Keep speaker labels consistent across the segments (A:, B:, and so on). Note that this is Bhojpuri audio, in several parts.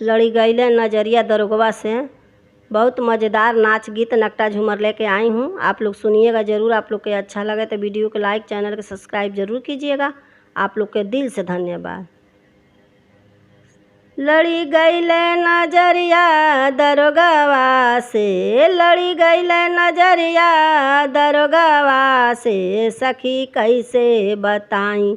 A: लड़ी गईले नजरिया दरोगवा से। बहुत मज़ेदार नाच गीत नकटा झूमर लेके आई हूँ, आप लोग सुनिएगा ज़रूर। आप लोग के अच्छा लगे तो वीडियो को लाइक, चैनल को सब्सक्राइब जरूर कीजिएगा। आप लोग के दिल से धन्यवाद। लड़ी गईले नजरिया दरोगवा से, लड़ी गईले नजरिया दरोगवा से, सखी कैसे बताई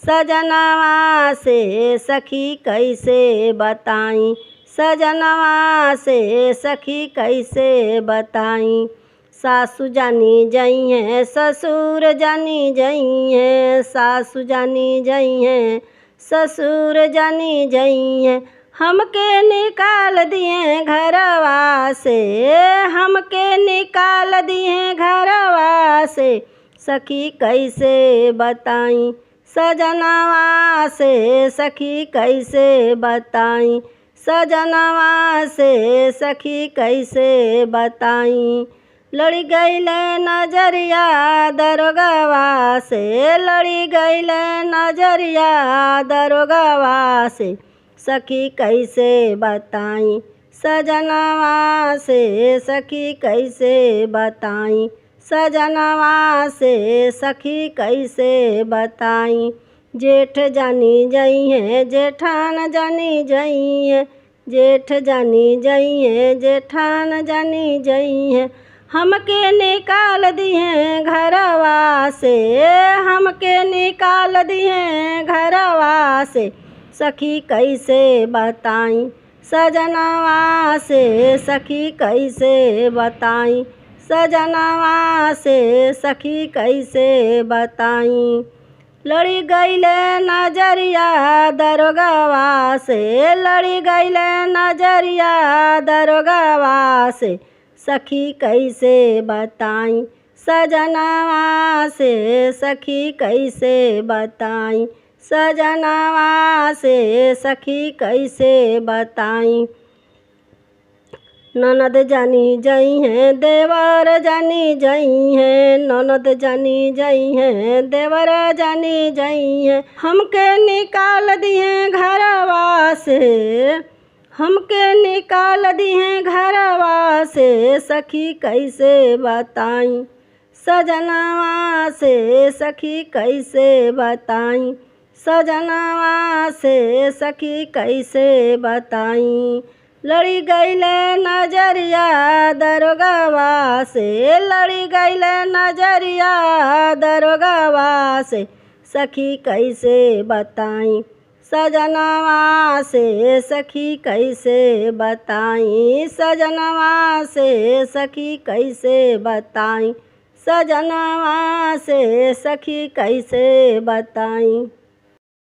A: सजनवा से, सखी कैसे बताई सजनवा से, सखी कैसे बताई। सासु जानी जई हैं ससुर जानी जई हैं, सासु जानी जई हैं ससुर जानी जई हैं, हमके निकाल दिए घरवा से, हमके निकाल दिए घरवा से, सखी कैसे बताई सजनवा से, सखी कैसे बताई सजनवा से, सखी कैसे बताई। लड़ी गईले नजरिया दरोगवा से, लड़ी गईले नजरिया दरोगवा से, सखी कैसे बताई सजनवा से, सखी कैसे बताई सजनवा से, सखी कैसे बताई। जेठ जानी जई हैं जेठान जानी जई हैं, जेठ जानी जई हैं जेठान जानी जई हैं, हमके निकाल दिए घरवा से, हमके निकाल दिए घरवा से, सखी कैसे बताई सजनवा से, सखी कैसे बताई सजनवा से, सखी कैसे बताई। लड़ी गईले नजरिया दरोगवा से, लड़ी गईले नजरिया दरोगवा से, सखी कैसे बताई सजनवा से, सखी कैसे बताई सजनवा से, सखी कैसे बताई। ननद जानी जई हैं देवर जानी जई हैं, ननद जानी जई हैं देवर जानी जई हैं, हमके निकाल दिए घरवा से, हमके निकाल दिए घरवा से, सखी कैसे बताई सजनवा से, सखी कैसे बताई सजनवा से, सखी कैसे बताई। लड़ी गईले नजरिया दरोगवा से, लड़ी गईले नजरिया दरोगवा से, सखी कैसे बताई सजनवा से, सखी कैसे बताई सजनवा से, सखी कैसे बताई सजनवा से, सखी कैसे बताई।